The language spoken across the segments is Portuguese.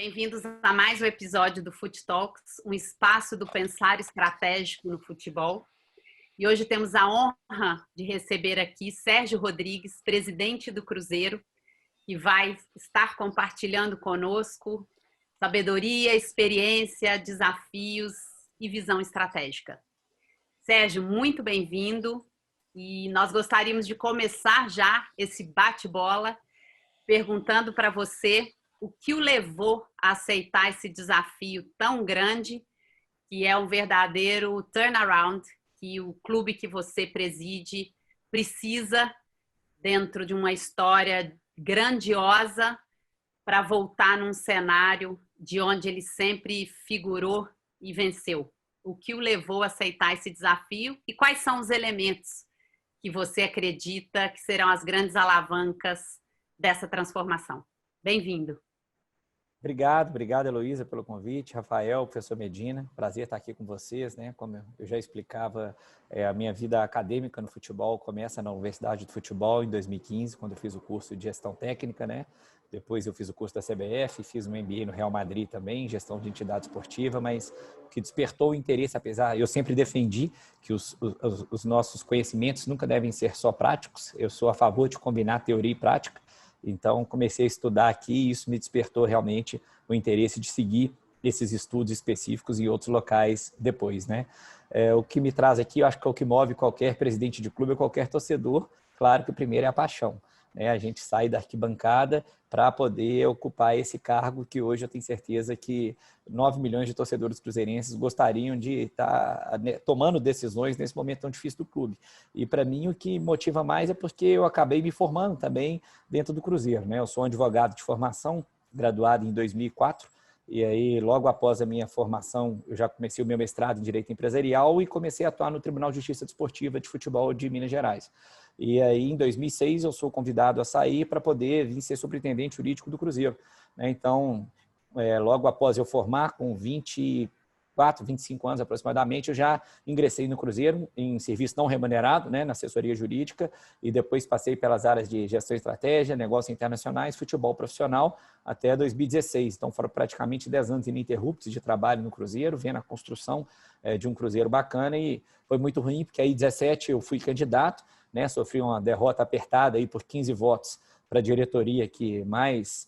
Bem-vindos a mais um episódio do Fut Talks, um espaço do pensar estratégico no futebol. E hoje temos a honra de receber aqui Sérgio Rodrigues, presidente do Cruzeiro, que vai estar compartilhando conosco sabedoria, experiência, desafios e visão estratégica. Sérgio, muito bem-vindo. E nós gostaríamos de começar já esse bate-bola perguntando para você o que o levou a aceitar esse desafio tão grande, que é um verdadeiro turnaround, que o clube que você preside precisa dentro de uma história grandiosa para voltar num cenário de onde ele sempre figurou e venceu. O que o levou a aceitar esse desafio e quais são os elementos que você acredita que serão as grandes alavancas dessa transformação? Bem-vindo. Obrigado, Heloísa, pelo convite. Rafael, professor Medina, prazer estar aqui com vocês, né? Como eu já explicava, a minha vida acadêmica no futebol começa na Universidade de Futebol em 2015, quando eu fiz o curso de gestão técnica, né? Depois eu fiz o curso da CBF, fiz um MBA no Real Madrid também, gestão de entidade esportiva, mas o que despertou o interesse, apesar, eu sempre defendi que os nossos conhecimentos nunca devem ser só práticos, eu sou a favor de combinar teoria e prática. Então, comecei a estudar aqui e isso me despertou realmente o interesse de seguir esses estudos específicos em outros locais depois, né? O que me traz aqui, eu acho que é o que move qualquer presidente de clube, qualquer torcedor. Claro que o primeiro é a paixão, né? A gente sai da arquibancada para poder ocupar esse cargo que hoje eu tenho certeza que 9 milhões de torcedores cruzeirenses gostariam de estar tomando decisões nesse momento tão difícil do clube. E para mim o que motiva mais é porque eu acabei me formando também dentro do Cruzeiro, né? Eu sou um advogado de formação, graduado em 2004, e aí logo após a minha formação eu já comecei o meu mestrado em Direito Empresarial e comecei a atuar no Tribunal de Justiça Desportiva de Futebol de Minas Gerais. E aí, em 2006, eu sou convidado a sair para poder vir ser superintendente jurídico do Cruzeiro, né? Então, logo após eu formar, com 24, 25 anos aproximadamente, eu já ingressei no Cruzeiro em serviço não remunerado, né, na assessoria jurídica, e depois passei pelas áreas de gestão e estratégia, negócios internacionais, futebol profissional, até 2016. Então, foram praticamente 10 anos ininterruptos de trabalho no Cruzeiro, vendo a construção de um Cruzeiro bacana, e foi muito ruim, porque aí, em 2017, eu fui candidato, né, sofri uma derrota apertada aí por 15 votos para a diretoria que mais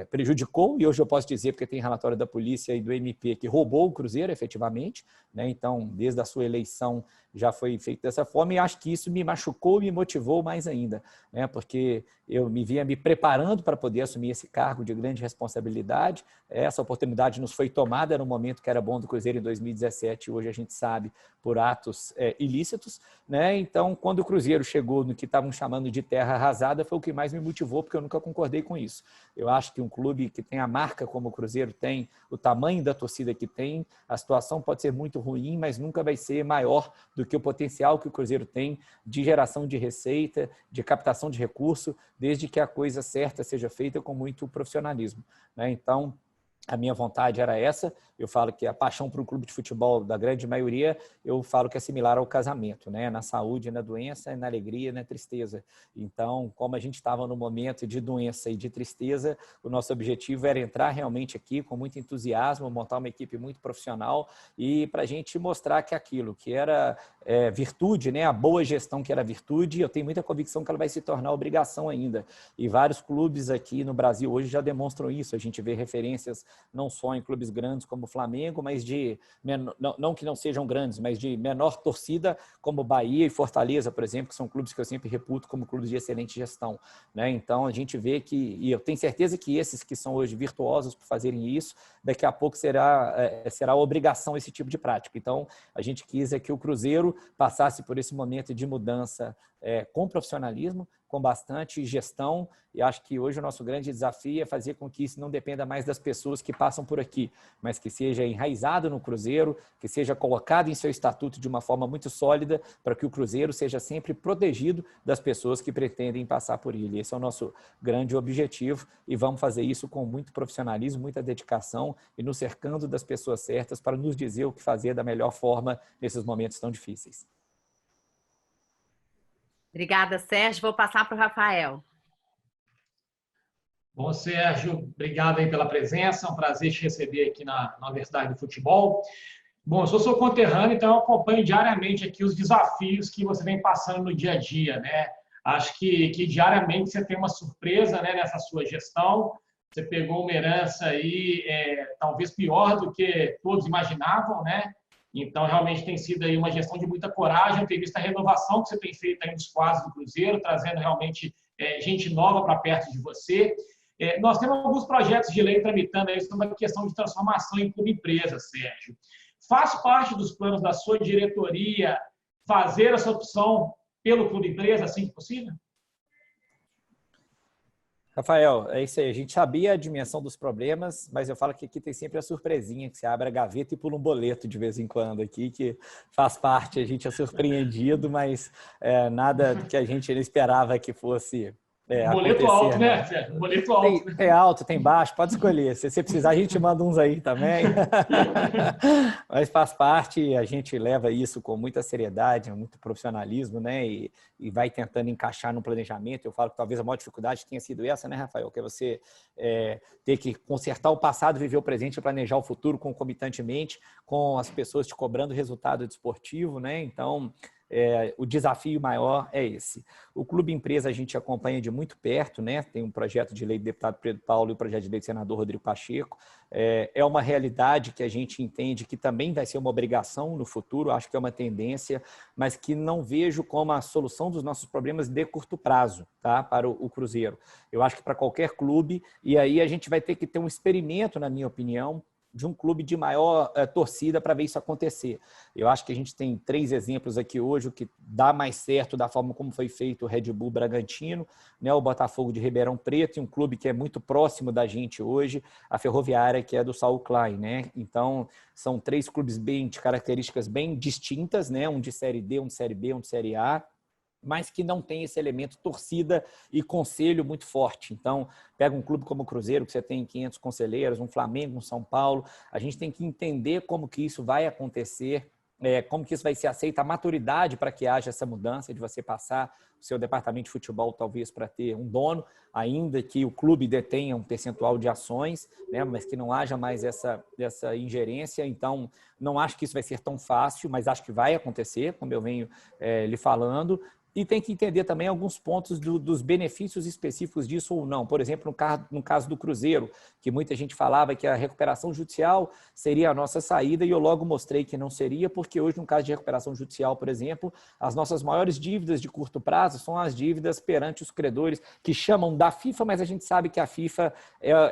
prejudicou, e hoje eu posso dizer, porque tem relatório da polícia e do MP, que roubou o Cruzeiro efetivamente, né? Então, desde a sua eleição já foi feito dessa forma, e acho que isso me machucou e me motivou mais ainda, né? Porque eu me vinha me preparando para poder assumir esse cargo de grande responsabilidade. Essa oportunidade nos foi tomada no momento que era bom do Cruzeiro em 2017, hoje a gente sabe, por atos ilícitos, né? Então, quando o Cruzeiro chegou no que estavam chamando de terra arrasada, foi o que mais me motivou, porque eu nunca concordei com isso. Eu acho que um clube que tem a marca como o Cruzeiro tem, o tamanho da torcida que tem, a situação pode ser muito ruim, mas nunca vai ser maior do que o potencial que o Cruzeiro tem de geração de receita, de captação de recurso, desde que a coisa certa seja feita com muito profissionalismo, né? Então, a minha vontade era essa. Eu falo que a paixão para o clube de futebol da grande maioria, eu falo que é similar ao casamento, né? Na saúde, na doença, na alegria, na tristeza. Então, como a gente estava no momento de doença e de tristeza, o nosso objetivo era entrar realmente aqui com muito entusiasmo, montar uma equipe muito profissional e para a gente mostrar que aquilo que era virtude, né? A boa gestão que era virtude, eu tenho muita convicção que ela vai se tornar obrigação ainda. E vários clubes aqui no Brasil hoje já demonstram isso. A gente vê referências não só em clubes grandes como o Flamengo, mas não que não sejam grandes, mas de menor torcida, como Bahia e Fortaleza, por exemplo, que são clubes que eu sempre reputo como clubes de excelente gestão, né? Então, a gente vê que, e eu tenho certeza que esses que são hoje virtuosos por fazerem isso, daqui a pouco será obrigação esse tipo de prática. Então, a gente quis que o Cruzeiro passasse por esse momento de mudança com profissionalismo, com bastante gestão, e acho que hoje o nosso grande desafio é fazer com que isso não dependa mais das pessoas que passam por aqui, mas que seja enraizado no Cruzeiro, que seja colocado em seu estatuto de uma forma muito sólida, para que o Cruzeiro seja sempre protegido das pessoas que pretendem passar por ele. Esse é o nosso grande objetivo e vamos fazer isso com muito profissionalismo, muita dedicação e nos cercando das pessoas certas para nos dizer o que fazer da melhor forma nesses momentos tão difíceis. Obrigada, Sérgio. Vou passar para o Rafael. Bom, Sérgio, obrigado aí pela presença, é um prazer te receber aqui na Universidade do Futebol. Bom, eu sou seu conterrâneo, então eu acompanho diariamente aqui os desafios que você vem passando no dia a dia, né? Acho que diariamente você tem uma surpresa, né, nessa sua gestão. Você pegou uma herança aí, talvez pior do que todos imaginavam, né? Então, realmente tem sido aí uma gestão de muita coragem. Eu tenho visto a renovação que você tem feito aí nos quadros do Cruzeiro, trazendo realmente gente nova para perto de você. Nós temos alguns projetos de lei tramitando aí sobre a questão de transformação em clube-empresa, Sérgio. Faz parte dos planos da sua diretoria fazer essa opção pelo clube-empresa assim que possível? Rafael, é isso aí. A gente sabia a dimensão dos problemas, mas eu falo que aqui tem sempre a surpresinha, que você abre a gaveta e pula um boleto de vez em quando aqui, que faz parte. A gente é surpreendido, mas nada que a gente não esperava que fosse boleto acontecer, alto, né, Sérgio? Boleto alto. Tem alto, tem baixo, pode escolher. Se você precisar, a gente manda uns aí também. Mas faz parte, a gente leva isso com muita seriedade, muito profissionalismo, né? E vai tentando encaixar no planejamento. Eu falo que talvez a maior dificuldade tenha sido essa, né, Rafael? Que é você ter que consertar o passado, viver o presente e planejar o futuro concomitantemente, com as pessoas te cobrando resultado desportivo, né? Então, o desafio maior é esse. O Clube Empresa a gente acompanha de muito perto, né? Tem um projeto de lei do deputado Pedro Paulo e o projeto de lei do senador Rodrigo Pacheco. É uma realidade que a gente entende que também vai ser uma obrigação no futuro, acho que é uma tendência, mas que não vejo como a solução dos nossos problemas de curto prazo, tá? Para o Cruzeiro. Eu acho que para qualquer clube, e aí a gente vai ter que ter um experimento, na minha opinião, de um clube de maior torcida para ver isso acontecer. Eu acho que a gente tem 3 exemplos aqui hoje, o que dá mais certo da forma como foi feito o Red Bull Bragantino, né, o Botafogo de Ribeirão Preto, e um clube que é muito próximo da gente hoje, a Ferroviária, que é do Saul Klein, né? Então, são 3 clubes de características bem distintas, né? Um de Série D, um de Série B, um de Série A, mas que não tem esse elemento torcida e conselho muito forte. Então, pega um clube como o Cruzeiro, que você tem 500 conselheiros, um Flamengo, um São Paulo, a gente tem que entender como que isso vai acontecer, como que isso vai ser aceito, a maturidade para que haja essa mudança, de você passar o seu departamento de futebol talvez para ter um dono, ainda que o clube detenha um percentual de ações, né, mas que não haja mais essa ingerência. Então, não acho que isso vai ser tão fácil, mas acho que vai acontecer, como eu venho lhe falando. E tem que entender também alguns pontos dos benefícios específicos disso ou não. Por exemplo, no caso do Cruzeiro, que muita gente falava que a recuperação judicial seria a nossa saída, e eu logo mostrei que não seria, porque hoje, no caso de recuperação judicial, por exemplo, as nossas maiores dívidas de curto prazo são as dívidas perante os credores, que chamam da FIFA, mas a gente sabe que a FIFA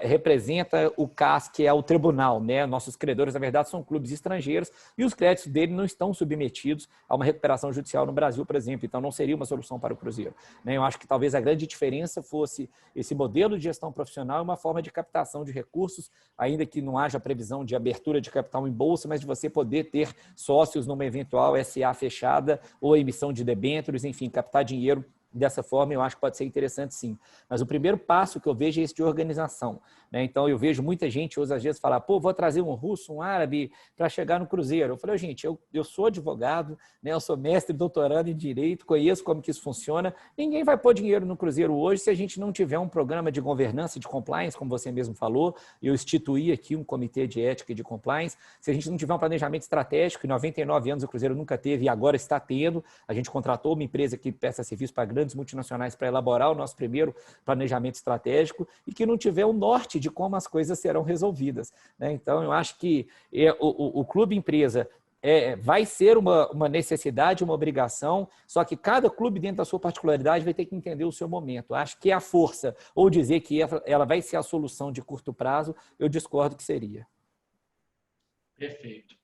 representa o CAS, que é o tribunal, né? Nossos credores, na verdade, são clubes estrangeiros, e os créditos dele não estão submetidos a uma recuperação judicial no Brasil, por exemplo. Então, não seria uma solução para o Cruzeiro, né? Eu acho que talvez a grande diferença fosse esse modelo de gestão profissional e uma forma de captação de recursos, ainda que não haja previsão de abertura de capital em bolsa, mas de você poder ter sócios numa eventual SA fechada ou emissão de debêntures, enfim, captar dinheiro dessa forma. Eu acho que pode ser interessante, sim. Mas o primeiro passo que eu vejo é esse de organização, né? Então, eu vejo muita gente hoje, às vezes, falar, pô, vou trazer um russo, um árabe para chegar no Cruzeiro. Eu falei, gente, eu sou advogado, né? Eu sou mestre, doutorando em Direito, conheço como que isso funciona. Ninguém vai pôr dinheiro no Cruzeiro hoje se a gente não tiver um programa de governança, de compliance, como você mesmo falou. Eu instituí aqui um comitê de ética e de compliance. Se a gente não tiver um planejamento estratégico, em 99 anos o Cruzeiro nunca teve e agora está tendo, a gente contratou uma empresa que presta serviço para grandes multinacionais para elaborar o nosso primeiro planejamento estratégico, e que não tiver o norte de como as coisas serão resolvidas, né? Então, eu acho que o clube empresa vai ser uma necessidade, uma obrigação, só que cada clube, dentro da sua particularidade, vai ter que entender o seu momento. Acho que a força, ou dizer que ela vai ser a solução de curto prazo, eu discordo que seria. Perfeito.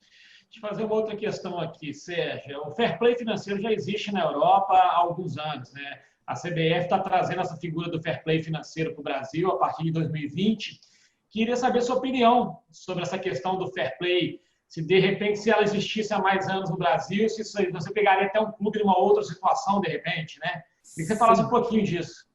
Deixa eu fazer uma outra questão aqui, Sérgio. O fair play financeiro já existe na Europa há alguns anos, né? A CBF está trazendo essa figura do fair play financeiro para o Brasil a partir de 2020. Queria saber sua opinião sobre essa questão do fair play, se de repente, se ela existisse há mais anos no Brasil, se você pegaria até um clube numa outra situação, de repente, né? Queria que você falasse um pouquinho disso.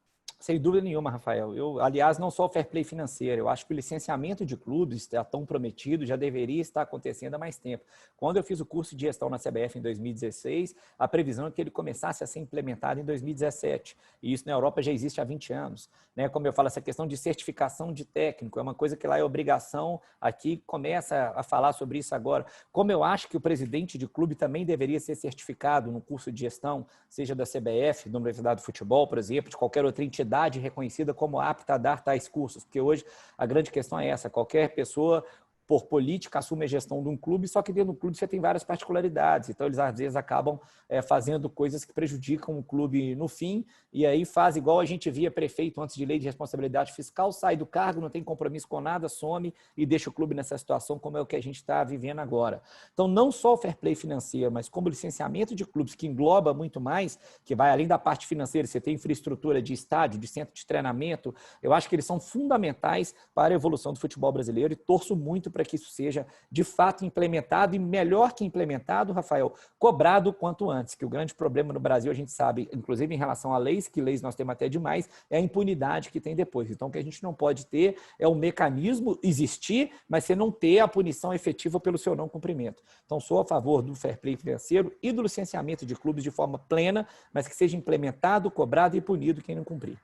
Sem dúvida nenhuma, Rafael. Aliás, não só o fair play financeiro, eu acho que o licenciamento de clubes está tão prometido, já deveria estar acontecendo há mais tempo. Quando eu fiz o curso de gestão na CBF em 2016, a previsão é que ele começasse a ser implementado em 2017. E isso na Europa já existe há 20 anos. Né? Como eu falo, essa questão de certificação de técnico é uma coisa que lá é obrigação, aqui começa a falar sobre isso agora. Como eu acho que o presidente de clube também deveria ser certificado no curso de gestão, seja da CBF, da Universidade do Futebol, por exemplo, de qualquer outra entidade reconhecida como apta a dar tais cursos, porque hoje a grande questão é essa, qualquer pessoa por política, assume a gestão de um clube, só que dentro do clube você tem várias particularidades. Então, eles às vezes acabam fazendo coisas que prejudicam o clube no fim, e aí faz igual a gente via prefeito antes de lei de responsabilidade fiscal, sai do cargo, não tem compromisso com nada, some e deixa o clube nessa situação como é o que a gente está vivendo agora. Então, não só o fair play financeiro, mas como o licenciamento de clubes, que engloba muito mais, que vai além da parte financeira, você tem infraestrutura de estádio, de centro de treinamento, eu acho que eles são fundamentais para a evolução do futebol brasileiro e torço muito para que isso seja de fato implementado e, melhor que implementado, Rafael, cobrado o quanto antes, que o grande problema no Brasil, a gente sabe, inclusive em relação a leis, que leis nós temos até demais, é a impunidade que tem depois. Então, o que a gente não pode ter é o mecanismo existir, mas você não ter a punição efetiva pelo seu não cumprimento. Então, sou a favor do fair play financeiro e do licenciamento de clubes de forma plena, mas que seja implementado, cobrado e punido quem não cumprir.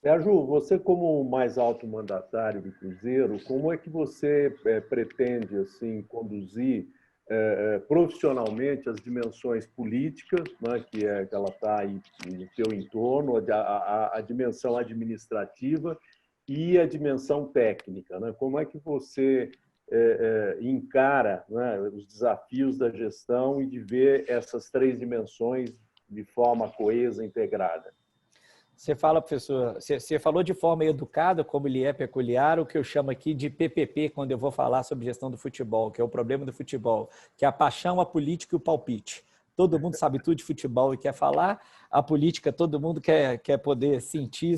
Sérgio, você como o mais alto mandatário do Cruzeiro, como é que você pretende assim conduzir profissionalmente as dimensões políticas, né, que ela está aí no seu entorno, a dimensão administrativa e a dimensão técnica, né? Como é que você encara, né, os desafios da gestão e de ver essas três dimensões de forma coesa, integrada? Você fala, professor, você falou de forma educada, como ele é peculiar, o que eu chamo aqui de PPP, quando eu vou falar sobre gestão do futebol, que é o problema do futebol, que é a paixão, a política e o palpite. Todo mundo sabe tudo de futebol e quer falar, a política todo mundo quer poder sentir,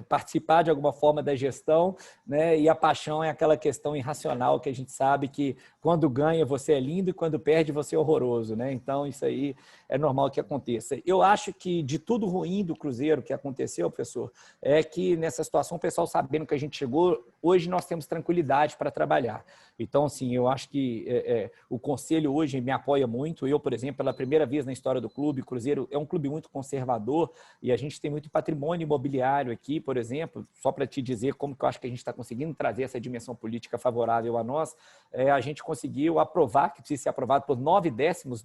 participar de alguma forma da gestão, né? E a paixão é aquela questão irracional que a gente sabe que quando ganha você é lindo e quando perde você é horroroso, né? Então isso aí é normal que aconteça. Eu acho que de tudo ruim do Cruzeiro que aconteceu, professor, é que nessa situação o pessoal sabendo que a gente chegou, hoje nós temos tranquilidade para trabalhar. Então, assim, eu acho que o Conselho hoje me apoia muito. Eu, por exemplo, pela primeira vez na história do clube, o Cruzeiro é um clube muito conservador e a gente tem muito patrimônio imobiliário aqui, por exemplo, só para te dizer como que eu acho que a gente está conseguindo trazer essa dimensão política favorável a nós, a gente conseguiu aprovar, que precisa ser aprovado por 9/10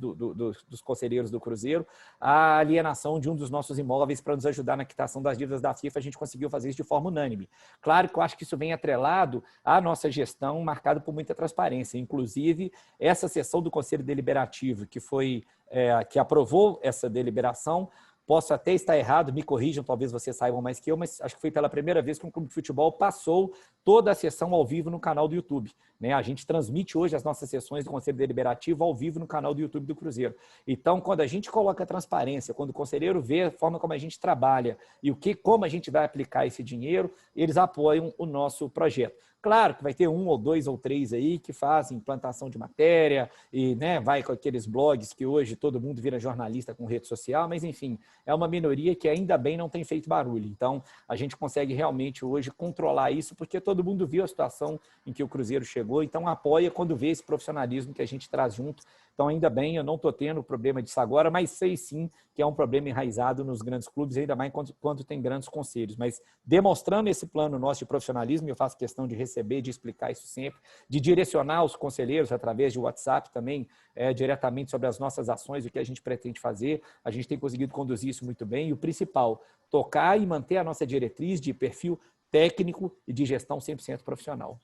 dos conselheiros do Cruzeiro, a alienação de um dos nossos imóveis para nos ajudar na quitação das dívidas da FIFA. A gente conseguiu fazer isso de forma unânime. Claro que eu acho que isso vem atrelado à nossa gestão, marcada por muita transparência. Inclusive, essa sessão do Conselho Deliberativo, que aprovou essa deliberação, posso até estar errado, me corrijam, talvez vocês saibam mais que eu, mas acho que foi pela primeira vez que um clube de futebol passou toda a sessão ao vivo no canal do YouTube. Né? A gente transmite hoje as nossas sessões do Conselho Deliberativo ao vivo no canal do YouTube do Cruzeiro. Então, quando a gente coloca a transparência, quando o conselheiro vê a forma como a gente trabalha e como a gente vai aplicar esse dinheiro, eles apoiam o nosso projeto. Claro que vai ter 1 ou 2 ou 3 aí que fazem implantação de matéria e, né, vai com aqueles blogs que hoje todo mundo vira jornalista com rede social, mas enfim, é uma minoria que ainda bem não tem feito barulho. Então, a gente consegue realmente hoje controlar isso porque todo mundo viu a situação em que o Cruzeiro chegou, então apoia quando vê esse profissionalismo que a gente traz junto. Então, ainda bem, eu não estou tendo problema disso agora, mas sei sim que é um problema enraizado nos grandes clubes, ainda mais quando tem grandes conselhos. Mas demonstrando esse plano nosso de profissionalismo, eu faço questão de receber, de explicar isso sempre, de direcionar os conselheiros através de WhatsApp também, diretamente sobre as nossas ações, o que a gente pretende fazer. A gente tem conseguido conduzir isso muito bem. E o principal, tocar e manter a nossa diretriz de perfil técnico e de gestão 100% profissional.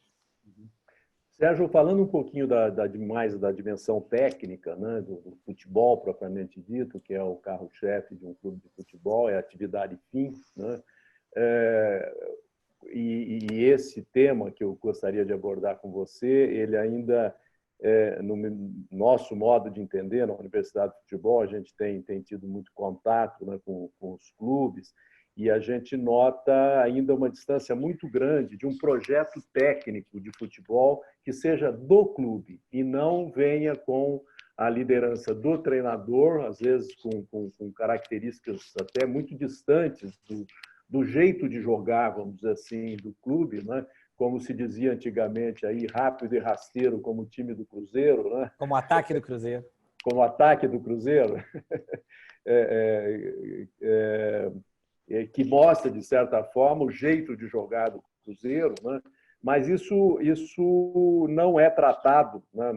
Sérgio, falando um pouquinho mais da dimensão técnica, né, do futebol propriamente dito, que é o carro-chefe de um clube de futebol, é a atividade fim, né? E esse tema que eu gostaria de abordar com você, ele ainda, no nosso modo de entender, na Universidade de Futebol, a gente tem tido muito contato, né, com os clubes, e a gente nota ainda uma distância muito grande de um projeto técnico de futebol que seja do clube e não venha com a liderança do treinador, às vezes com características até muito distantes do jeito de jogar, vamos dizer assim, do clube, né? Como se dizia antigamente, aí, rápido e rasteiro como o time do Cruzeiro. Né? Como ataque do Cruzeiro. Como ataque do Cruzeiro. Que mostra, de certa forma, o jeito de jogar do Cruzeiro, né? Mas isso não é tratado, né,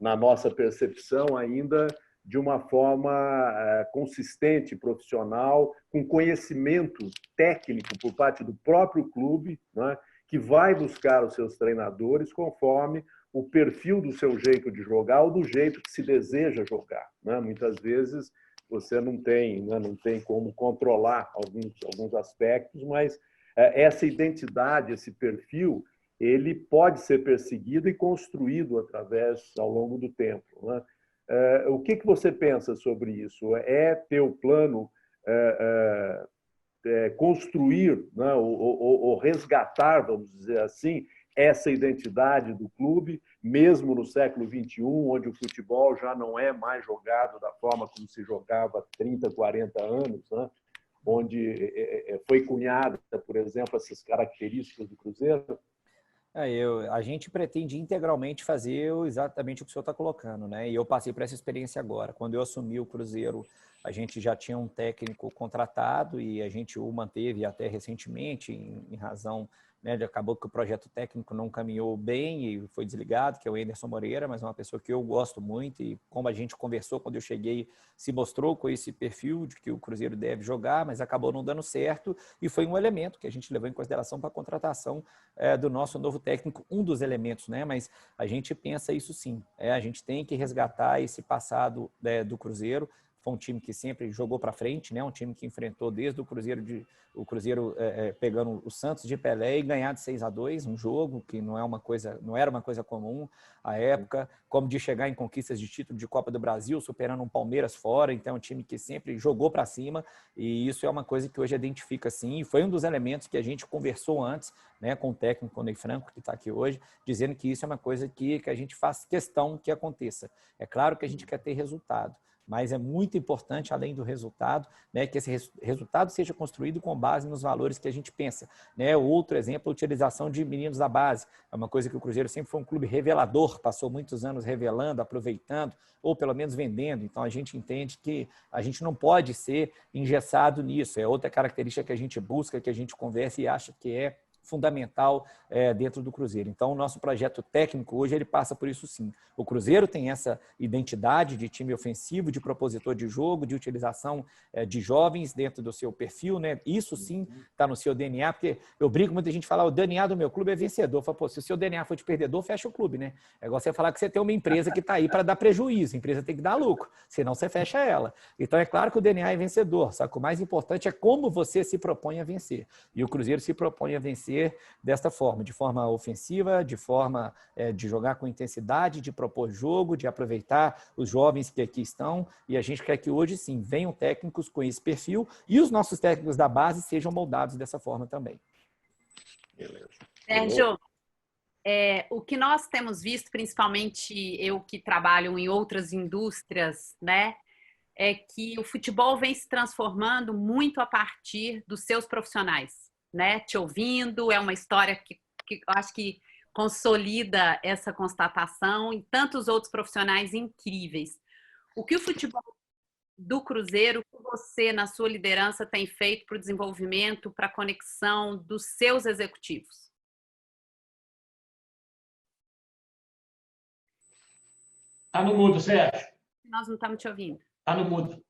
na nossa percepção ainda de uma forma consistente, profissional, com conhecimento técnico por parte do próprio clube, né, que vai buscar os seus treinadores conforme o perfil do seu jeito de jogar ou do jeito que se deseja jogar. Né? Muitas vezes você não tem como controlar alguns aspectos, mas essa identidade, esse perfil, ele pode ser perseguido e construído ao longo do tempo. Né? O que você pensa sobre isso? É teu plano construir, né, ou resgatar, vamos dizer assim, essa identidade do clube, mesmo no século XXI, onde o futebol já não é mais jogado da forma como se jogava há 30, 40 anos, né? Onde foi cunhada, por exemplo, essas características do Cruzeiro? A gente pretende integralmente fazer exatamente o que o senhor está colocando, né? E eu passei por essa experiência agora. Quando eu assumi o Cruzeiro, a gente já tinha um técnico contratado e a gente o manteve até recentemente, em razão, né, acabou que o projeto técnico não caminhou bem e foi desligado, que é o Anderson Moreira, mas é uma pessoa que eu gosto muito e como a gente conversou quando eu cheguei, se mostrou com esse perfil de que o Cruzeiro deve jogar, mas acabou não dando certo e foi um elemento que a gente levou em consideração para a contratação do nosso novo técnico, um dos elementos, né? Mas a gente pensa isso sim, a gente tem que resgatar esse passado do Cruzeiro. Foi um time que sempre jogou para frente, né? Um time que enfrentou desde o Cruzeiro pegando o Santos de Pelé e ganhar de 6-2, um jogo que não era uma coisa comum à época, como de chegar em conquistas de título de Copa do Brasil, superando um Palmeiras fora. Então é um time que sempre jogou para cima e isso é uma coisa que hoje identifica sim. E foi um dos elementos que a gente conversou antes, né, com o técnico Ney Franco, que está aqui hoje, dizendo que isso é uma coisa que a gente faz questão que aconteça. É claro que a gente quer ter resultado, mas é muito importante, além do resultado, né, que esse resultado seja construído com base nos valores que a gente pensa. Né? Outro exemplo, a utilização de meninos da base. É uma coisa que o Cruzeiro sempre foi um clube revelador, passou muitos anos revelando, aproveitando, ou pelo menos vendendo. Então, a gente entende que a gente não pode ser engessado nisso. É outra característica que a gente busca, que a gente conversa e acha que é fundamental dentro do Cruzeiro. Então, o nosso projeto técnico hoje ele passa por isso sim. O Cruzeiro tem essa identidade de time ofensivo, de propositor de jogo, de utilização de jovens dentro do seu perfil, né? Isso sim está no seu DNA, porque eu brinco, muita gente fala, o DNA do meu clube é vencedor. Eu falo, pô, se o seu DNA for de perdedor, fecha o clube, né? É igual você falar que você tem uma empresa que está aí para dar prejuízo, a empresa tem que dar lucro, senão você fecha ela. Então, é claro que o DNA é vencedor, só que o mais importante é como você se propõe a vencer. E o Cruzeiro se propõe a vencer desta forma, de forma ofensiva, de forma de jogar com intensidade, de propor jogo, de aproveitar os jovens que aqui estão, e a gente quer que hoje sim venham técnicos com esse perfil e os nossos técnicos da base sejam moldados dessa forma também. Beleza. Sérgio, o que nós temos visto, principalmente eu que trabalho em outras indústrias, né, é que o futebol vem se transformando muito a partir dos seus profissionais. Né, te ouvindo, é uma história que eu acho que consolida essa constatação e tantos outros profissionais incríveis. O que o futebol do Cruzeiro, você, na sua liderança, tem feito para o desenvolvimento, para a conexão dos seus executivos? Está no mudo, Sérgio. Nós não estamos te ouvindo. Está no mudo.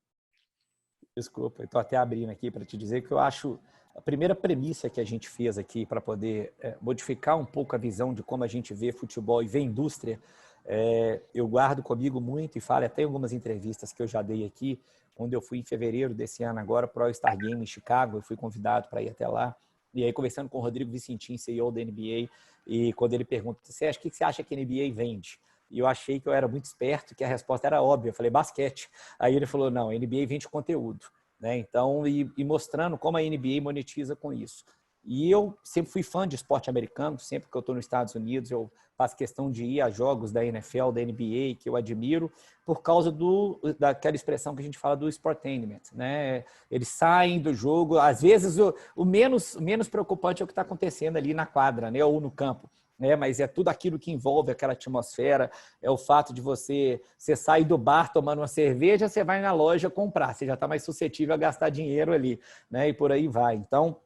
Desculpa, estou até abrindo aqui para te dizer que eu acho a primeira premissa que a gente fez aqui para poder modificar um pouco a visão de como a gente vê futebol e vê indústria, eu guardo comigo muito e falo até em algumas entrevistas que eu já dei aqui, quando eu fui em fevereiro desse ano agora para o All-Star Game em Chicago, eu fui convidado para ir até lá, e aí conversando com o Rodrigo Vicentim, CEO da NBA, e quando ele pergunta, Sérgio, o que você acha que a NBA vende? E eu achei que eu era muito esperto, que a resposta era óbvia, eu falei basquete. Aí ele falou, não, a NBA vende conteúdo. Né? Então, e mostrando como a NBA monetiza com isso. E eu sempre fui fã de esporte americano, sempre que eu estou nos Estados Unidos, eu faço questão de ir a jogos da NFL, da NBA, que eu admiro, por causa daquela expressão que a gente fala do sportainment, né? Eles saem do jogo, às vezes o menos preocupante é o que está acontecendo ali na quadra, né? Ou no campo. Mas é tudo aquilo que envolve aquela atmosfera, é o fato de você sair do bar tomando uma cerveja, você vai na loja comprar, você já está mais suscetível a gastar dinheiro ali, né? E por aí vai. Então,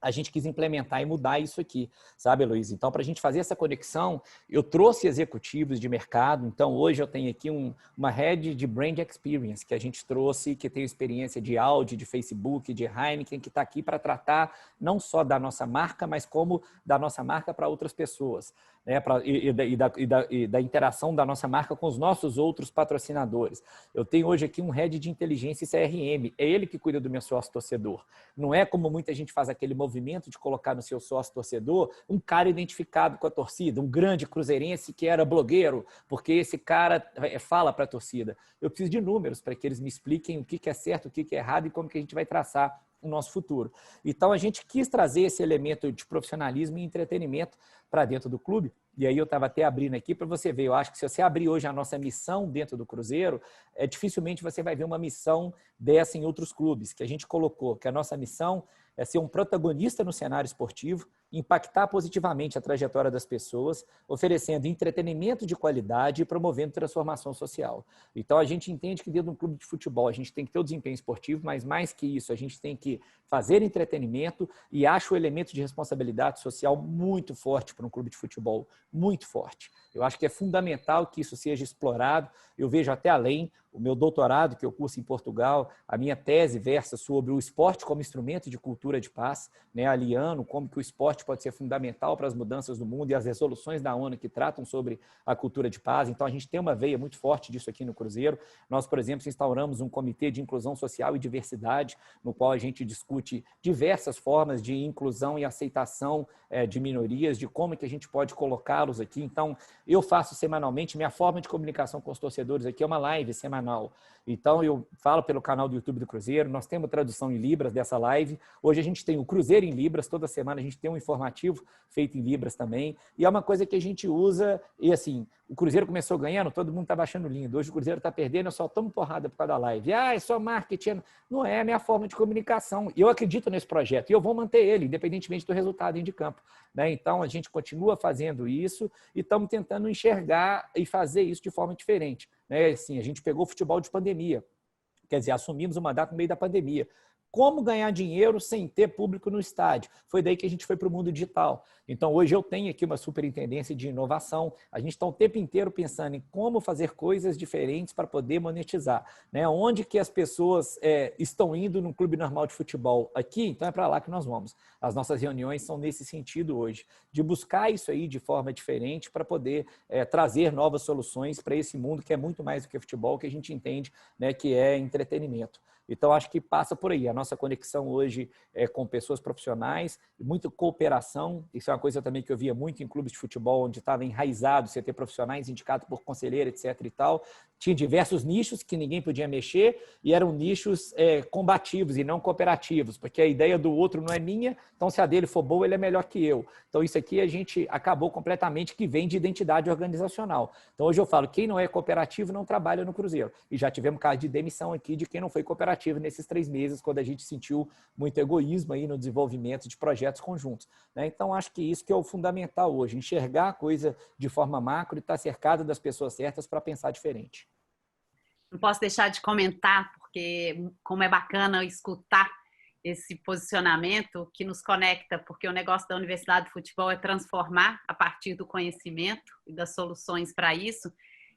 a gente quis implementar e mudar isso aqui, sabe, Luiz? Então, para a gente fazer essa conexão, eu trouxe executivos de mercado. Então, hoje eu tenho aqui uma head de Brand Experience, que a gente trouxe, que tem experiência de Audi, de Facebook, de Heineken, que está aqui para tratar não só da nossa marca, mas como da nossa marca para outras pessoas, né? E da interação da nossa marca com os nossos outros patrocinadores. Eu tenho hoje aqui um head de inteligência e CRM, é ele que cuida do meu sócio torcedor. Não é como muita gente faz aquele movimento de colocar no seu sócio torcedor um cara identificado com a torcida, um grande cruzeirense que era blogueiro, porque esse cara fala para a torcida. Eu preciso de números para que eles me expliquem o que é certo, o que é errado e como que a gente vai traçar o nosso futuro. Então, a gente quis trazer esse elemento de profissionalismo e entretenimento para dentro do clube. E aí eu estava até abrindo aqui para você ver. Eu acho que se você abrir hoje a nossa missão dentro do Cruzeiro, dificilmente você vai ver uma missão dessa em outros clubes, que a gente colocou, que a nossa missão é ser um protagonista no cenário esportivo, impactar positivamente a trajetória das pessoas, oferecendo entretenimento de qualidade e promovendo transformação social. Então, a gente entende que dentro de um clube de futebol a gente tem que ter o desempenho esportivo, mas mais que isso, a gente tem que fazer entretenimento e acho o elemento de responsabilidade social muito forte para um clube de futebol, muito forte. Eu acho que é fundamental que isso seja explorado. Eu vejo até além. O meu doutorado, que eu curso em Portugal, a minha tese versa sobre o esporte como instrumento de cultura de paz, né, aliando como que o esporte pode ser fundamental para as mudanças do mundo e as resoluções da ONU que tratam sobre a cultura de paz. Então, a gente tem uma veia muito forte disso aqui no Cruzeiro. Nós, por exemplo, instauramos um comitê de inclusão social e diversidade, no qual a gente discute diversas formas de inclusão e aceitação de minorias, de como que a gente pode colocá-los aqui. Então, eu faço semanalmente, minha forma de comunicação com os torcedores aqui é uma live semanal. Então, eu falo pelo canal do YouTube do Cruzeiro, nós temos tradução em Libras dessa live. Hoje a gente tem o Cruzeiro em Libras, toda semana a gente tem um informativo feito em Libras também. E é uma coisa que a gente usa, e assim, o Cruzeiro começou ganhando, todo mundo estava achando lindo. Hoje o Cruzeiro está perdendo, eu só tomo porrada por causa da live. É só marketing. Não é a minha forma de comunicação. Eu acredito nesse projeto e eu vou manter ele, independentemente do resultado dentro de campo, né? Então, a gente continua fazendo isso e estamos tentando enxergar e fazer isso de forma diferente, né? Assim, a gente pegou o futebol de pandemia, quer dizer, assumimos o mandato no meio da pandemia. Como ganhar dinheiro sem ter público no estádio? Foi daí que a gente foi para o mundo digital. Então, hoje eu tenho aqui uma superintendência de inovação. A gente está o tempo inteiro pensando em como fazer coisas diferentes para poder monetizar, né? Onde que as pessoas estão indo num clube normal de futebol aqui, então é para lá que nós vamos. As nossas reuniões são nesse sentido hoje, de buscar isso aí de forma diferente para poder trazer novas soluções para esse mundo que é muito mais do que futebol, que a gente entende, né, que é entretenimento. Então, acho que passa por aí. A nossa conexão hoje é com pessoas profissionais, muita cooperação. Isso é uma coisa também que eu via muito em clubes de futebol, onde estava enraizado, você ter profissionais indicados por conselheiro, etc. e tal. Tinha diversos nichos que ninguém podia mexer e eram nichos combativos e não cooperativos, porque a ideia do outro não é minha, então se a dele for boa, ele é melhor que eu. Então, isso aqui a gente acabou completamente, que vem de identidade organizacional. Então, hoje eu falo, quem não é cooperativo não trabalha no Cruzeiro. E já tivemos caso de demissão aqui de quem não foi cooperativo nesses 3 meses, quando a gente sentiu muito egoísmo aí no desenvolvimento de projetos conjuntos, né? Então, acho que isso que é o fundamental hoje, enxergar a coisa de forma macro e estar cercado das pessoas certas para pensar diferente. Não posso deixar de comentar, porque como é bacana escutar esse posicionamento que nos conecta, porque o negócio da Universidade de Futebol é transformar a partir do conhecimento e das soluções para isso.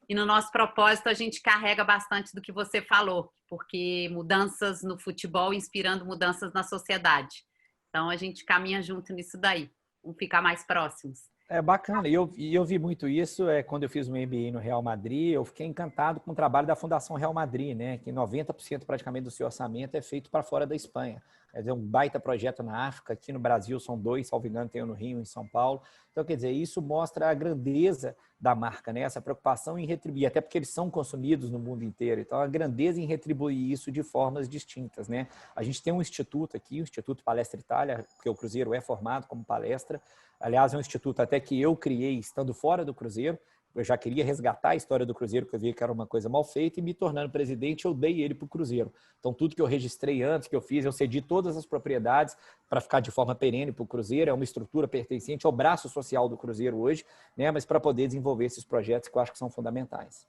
E no nosso propósito a gente carrega bastante do que você falou, porque mudanças no futebol inspirando mudanças na sociedade. Então a gente caminha junto nisso daí, vamos ficar mais próximos. É bacana, e eu vi muito isso quando eu fiz um MBA no Real Madrid. Eu fiquei encantado com o trabalho da Fundação Real Madrid, né? Que 90% praticamente do seu orçamento é feito para fora da Espanha. quer dizer, um baita projeto na África, aqui no Brasil são 2, salvo engano, tem um no Rio, em São Paulo. Então, quer dizer, isso mostra a grandeza da marca, né? Essa preocupação em retribuir, até porque eles são consumidos no mundo inteiro. Então, a grandeza em retribuir isso de formas distintas, né? A gente tem um instituto aqui, o Instituto Palestra Itália, porque o Cruzeiro é formado como palestra. Aliás, é um instituto até que eu criei estando fora do Cruzeiro. Eu já queria resgatar a história do Cruzeiro, que eu vi que era uma coisa mal feita, e me tornando presidente, eu dei ele para o Cruzeiro. Então, tudo que eu registrei antes, que eu fiz, eu cedi todas as propriedades para ficar de forma perene para o Cruzeiro. É uma estrutura pertencente ao braço social do Cruzeiro hoje, né? Mas para poder desenvolver esses projetos que eu acho que são fundamentais.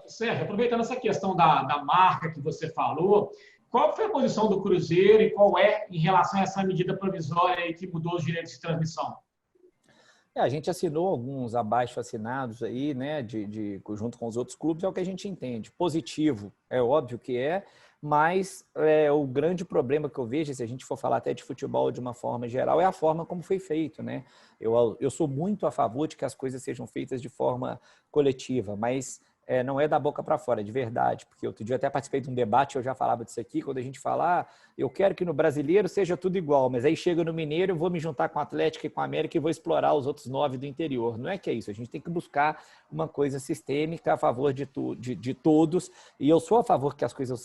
Sérgio, aproveitando essa questão da marca que você falou, qual foi a posição do Cruzeiro e qual é em relação a essa medida provisória aí que mudou os direitos de transmissão? A gente assinou alguns abaixo-assinados aí, né, junto com os outros clubes, é o que a gente entende. Positivo, é óbvio que é, mas o grande problema que eu vejo, se a gente for falar até de futebol de uma forma geral, é a forma como foi feito, né? Eu sou muito a favor de que as coisas sejam feitas de forma coletiva, mas não é da boca para fora, é de verdade. Porque outro dia eu até participei de um debate, eu já falava disso aqui, quando a gente fala, eu quero que no brasileiro seja tudo igual, mas aí chega no mineiro, eu vou me juntar com o Atlético e com a América e vou explorar os outros 9 do interior. Não é que é isso, a gente tem que buscar uma coisa sistêmica a favor de todos, e eu sou a favor que as coisas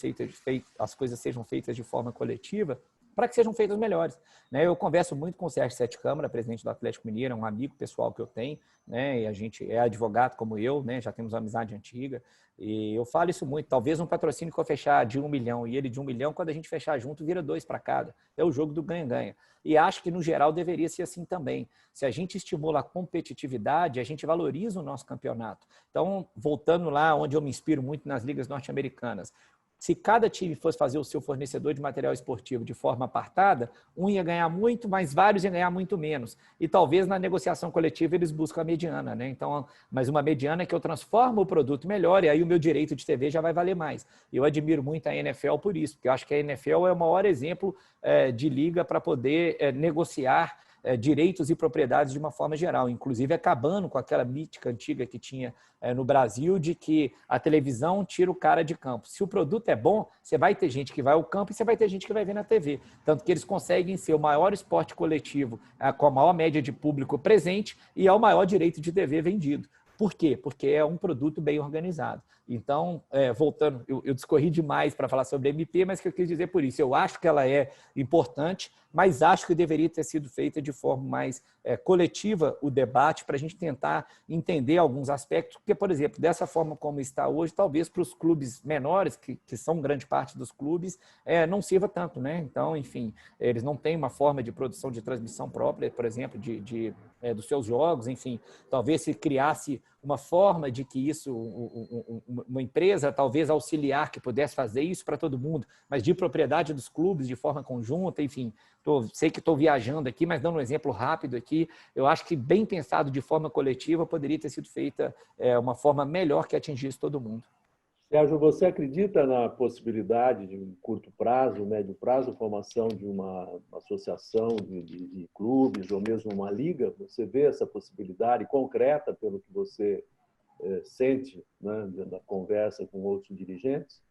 sejam feitas de forma coletiva, para que sejam feitas melhores, né? Eu converso muito com o Sérgio Sete Câmara, presidente do Atlético Mineiro, é um amigo pessoal que eu tenho, né? E a gente é advogado como eu, né? Já temos uma amizade antiga, e eu falo isso muito. Talvez um patrocínio que eu fechar de 1 milhão e ele de 1 milhão, quando a gente fechar junto, vira 2 para cada. É o jogo do ganha-ganha. E acho que, no geral, deveria ser assim também. Se a gente estimula a competitividade, a gente valoriza o nosso campeonato. Então, voltando lá onde eu me inspiro muito nas ligas norte-americanas, se cada time fosse fazer o seu fornecedor de material esportivo de forma apartada, um ia ganhar muito, mas vários iam ganhar muito menos. E talvez na negociação coletiva eles buscam a mediana, né? Então, mas uma mediana é que eu transformo o produto melhor e aí o meu direito de TV já vai valer mais. Eu admiro muito a NFL por isso, porque eu acho que a NFL é o maior exemplo de liga para poder negociar direitos e propriedades de uma forma geral, inclusive acabando com aquela mítica antiga que tinha no Brasil de que a televisão tira o cara de campo. Se o produto é bom, você vai ter gente que vai ao campo e você vai ter gente que vai ver na TV. Tanto que eles conseguem ser o maior esporte coletivo com a maior média de público presente e é o maior direito de TV vendido. Por quê? Porque é um produto bem organizado. Então, voltando, eu discorri demais para falar sobre a MP, mas que eu quis dizer por isso. Eu acho que ela é importante, mas acho que deveria ter sido feita de forma mais coletiva o debate para a gente tentar entender alguns aspectos, porque, por exemplo, dessa forma como está hoje, talvez para os clubes menores, que são grande parte dos clubes, não sirva tanto, né? Então, enfim, eles não têm uma forma de produção de transmissão própria, por exemplo, dos seus jogos, enfim, talvez se criasse uma forma de que isso, uma empresa talvez auxiliar que pudesse fazer isso para todo mundo, mas de propriedade dos clubes, de forma conjunta, enfim. Sei que estou viajando aqui, mas dando um exemplo rápido aqui, eu acho que bem pensado de forma coletiva poderia ter sido feita uma forma melhor que atingisse todo mundo. Sérgio, você acredita na possibilidade de um curto prazo, médio prazo, a formação de uma associação de clubes ou mesmo uma liga? Você vê essa possibilidade concreta pelo que você sente, né, da conversa com outros dirigentes?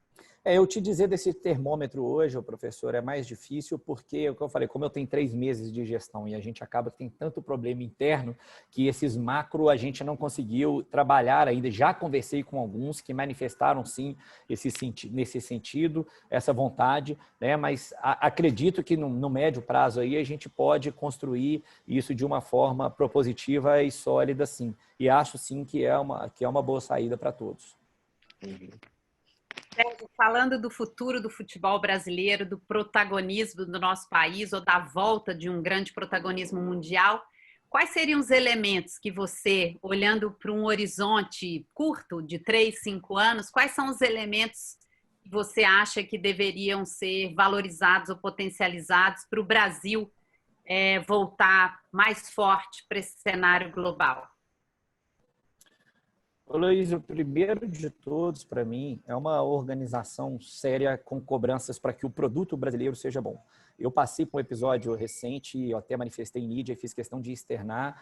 Eu te dizer desse termômetro hoje, professor, é mais difícil porque, o que eu falei, como eu tenho 3 meses de gestão e a gente acaba que tem tanto problema interno que esses macro a gente não conseguiu trabalhar ainda. Já conversei com alguns que manifestaram, sim, nesse sentido, essa vontade, né? Mas acredito que no médio prazo aí a gente pode construir isso de uma forma propositiva e sólida, sim. E acho, sim, que é uma boa saída para todos. Uhum. Falando do futuro do futebol brasileiro, do protagonismo do nosso país ou da volta de um grande protagonismo mundial, quais seriam os elementos que você, olhando para um horizonte curto de 3, 5 anos, quais são os elementos que você acha que deveriam ser valorizados ou potencializados para o Brasil voltar mais forte para esse cenário global? Luiz, o primeiro de todos, para mim, é uma organização séria com cobranças para que o produto brasileiro seja bom. Eu passei por um episódio recente, eu até manifestei em mídia e fiz questão de externar.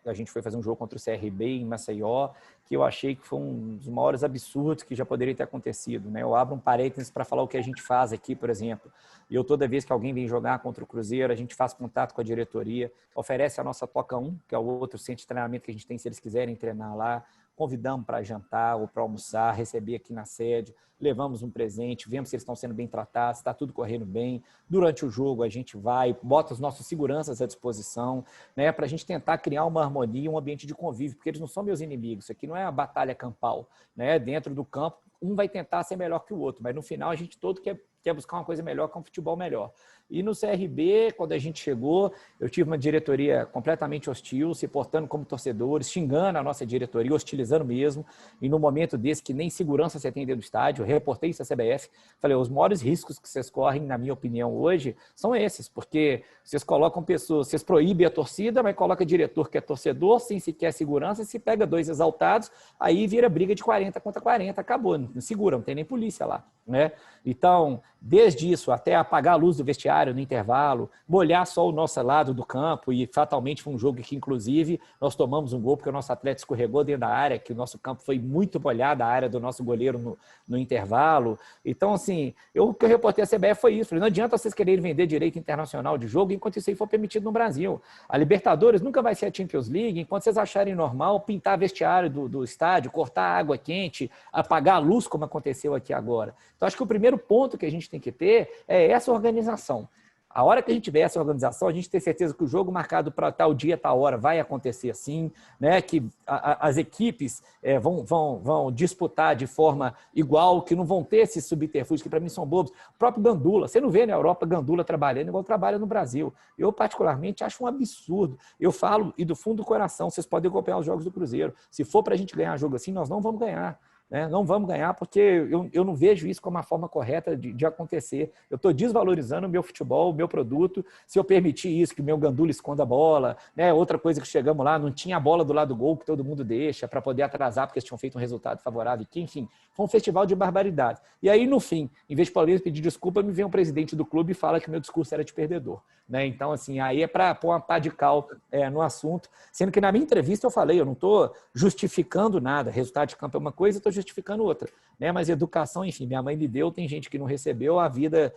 A gente foi fazer um jogo contra o CRB em Maceió, que eu achei que foi um dos maiores absurdos que já poderia ter acontecido, né? Eu abro um parênteses para falar o que a gente faz aqui, por exemplo. E eu, toda vez que alguém vem jogar contra o Cruzeiro, a gente faz contato com a diretoria, oferece a nossa Toca 1, que é o outro centro de treinamento que a gente tem, se eles quiserem treinar lá. Convidamos para jantar ou para almoçar, receber aqui na sede, levamos um presente, vemos se eles estão sendo bem tratados, está tudo correndo bem. Durante o jogo a gente vai, bota os nossos seguranças à disposição, né, para a gente tentar criar uma harmonia, um ambiente de convívio, porque eles não são meus inimigos, isso aqui não é a batalha campal, né? Dentro do campo, um vai tentar ser melhor que o outro, mas no final a gente todo quer buscar uma coisa melhor, que é um futebol melhor. E no CRB, quando a gente chegou, eu tive uma diretoria completamente hostil, se portando como torcedores, xingando a nossa diretoria, hostilizando mesmo. E no momento desse, que nem segurança você tem dentro do estádio, eu reportei isso à CBF, falei, os maiores riscos que vocês correm, na minha opinião, hoje, são esses, porque vocês colocam pessoas, vocês proíbem a torcida, mas coloca diretor que é torcedor, sem sequer segurança, se pega dois exaltados, aí vira briga de 40 contra 40, acabou, não segura, não tem nem polícia lá, né? Então, desde isso até apagar a luz do vestiário no intervalo, molhar só o nosso lado do campo, e fatalmente foi um jogo que, inclusive, nós tomamos um gol porque o nosso atleta escorregou dentro da área, que o nosso campo foi muito molhado, a área do nosso goleiro no intervalo. Então, assim, o que eu reportei à CBF foi isso. Falei, não adianta vocês quererem vender direito internacional de jogo enquanto isso aí for permitido no Brasil. A Libertadores nunca vai ser a Champions League enquanto vocês acharem normal pintar vestiário do estádio, cortar a água quente, apagar a luz, como aconteceu aqui agora. Então, acho que o primeiro ponto que a gente tem que ter é essa organização. A hora que a gente tiver essa organização, a gente tem certeza que o jogo marcado para tal dia, tal hora vai acontecer assim, né? Que as equipes vão disputar de forma igual, que não vão ter esses subterfúgios, que para mim são bobos. O próprio Gandula, você não vê na Europa Gandula trabalhando igual trabalha no Brasil. Eu, particularmente, acho um absurdo. Eu falo, e do fundo do coração, vocês podem acompanhar os jogos do Cruzeiro. Se for para a gente ganhar jogo assim, nós não vamos ganhar. Né? Não vamos ganhar porque eu não vejo isso como uma forma correta de acontecer. Eu estou desvalorizando o meu futebol, o meu produto, se eu permitir isso, que o meu Gandula esconda a bola. Né? Outra coisa que chegamos lá, não tinha a bola do lado do gol que todo mundo deixa para poder atrasar porque eles tinham feito um resultado favorável. Que, enfim, foi um festival de barbaridade. E aí, no fim, em vez de Paulinho pedir desculpa, me vem um presidente do clube e fala que meu discurso era de perdedor. Né? Então, assim, aí é para pôr uma pá de cal no assunto, sendo que na minha entrevista eu falei, eu não estou justificando nada, resultado de campo é uma coisa, estou justificando outra. Né? Mas educação, enfim, minha mãe me deu, tem gente que não recebeu, a vida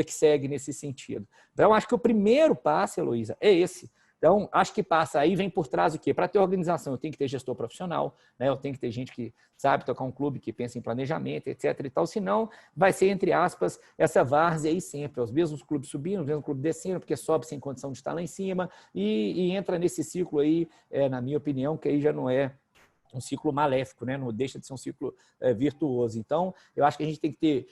que segue nesse sentido. Então, acho que o primeiro passo, Heloísa, é esse. Então, acho que passa aí, vem por trás o quê? Para ter organização, eu tenho que ter gestor profissional, né? Eu tenho que ter gente que sabe tocar um clube, que pensa em planejamento, etc. e tal, senão vai ser, entre aspas, essa várzea aí sempre, os mesmos clubes subindo, os mesmos clubes descendo, porque sobe sem condição de estar lá em cima, e entra nesse ciclo aí, na minha opinião, que aí já não é um ciclo maléfico, né? Não deixa de ser um ciclo virtuoso. Então, eu acho que a gente tem que ter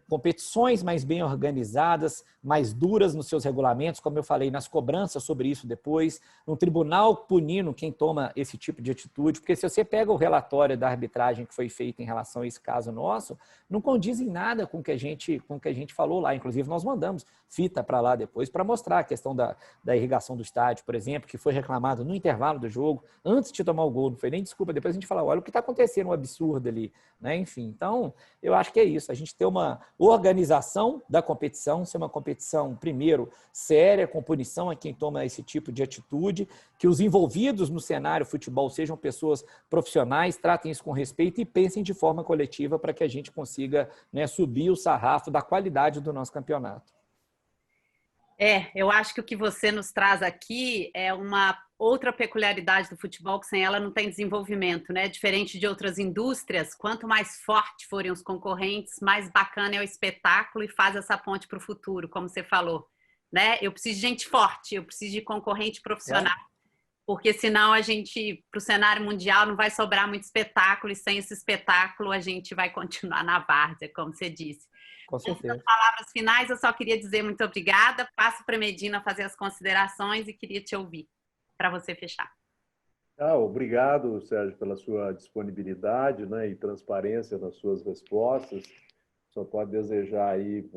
competições mais bem organizadas, mais duras nos seus regulamentos, como eu falei, nas cobranças sobre isso depois, um tribunal punindo quem toma esse tipo de atitude, porque se você pega o relatório da arbitragem que foi feito em relação a esse caso nosso, não condiz em nada com o que a gente falou lá. Inclusive, nós mandamos fita para lá depois para mostrar a questão da irrigação do estádio, por exemplo, que foi reclamado no intervalo do jogo, antes de tomar o gol, não foi nem desculpa, depois a gente fala, olha o que está acontecendo, um absurdo ali. Né? Enfim, então, eu acho que é isso, a gente ter uma organização da competição, ser uma competição, primeiro, séria, com punição a quem toma esse tipo de atitude, que os envolvidos no cenário futebol sejam pessoas profissionais, tratem isso com respeito e pensem de forma coletiva para que a gente consiga, né, subir o sarrafo da qualidade do nosso campeonato. Eu acho que o que você nos traz aqui é uma outra peculiaridade do futebol, que sem ela não tem desenvolvimento, né? Diferente de outras indústrias, quanto mais forte forem os concorrentes, mais bacana é o espetáculo e faz essa ponte para o futuro, como você falou, né? Eu preciso de gente forte, eu preciso de concorrente profissional, porque senão a gente, para o cenário mundial, não vai sobrar muito espetáculo, e sem esse espetáculo a gente vai continuar na várzea, como você disse. Com certeza. Nas palavras finais, eu só queria dizer muito obrigada. Passo para a Medina fazer as considerações e queria te ouvir, para você fechar. Obrigado, Sérgio, pela sua disponibilidade, né, e transparência nas suas respostas. Só pode desejar aí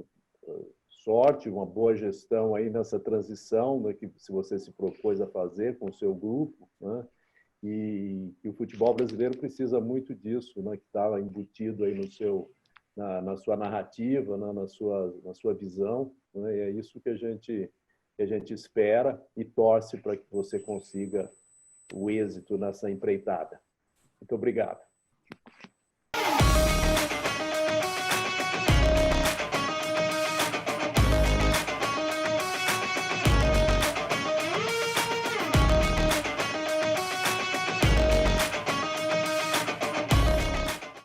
sorte, uma boa gestão aí nessa transição, né, que se você se propôs a fazer com o seu grupo, né, e o futebol brasileiro precisa muito disso, né, que está embutido aí no seu na sua narrativa, né, na sua visão, né, e é isso que a gente espera e torce para que você consiga o êxito nessa empreitada. Muito obrigado.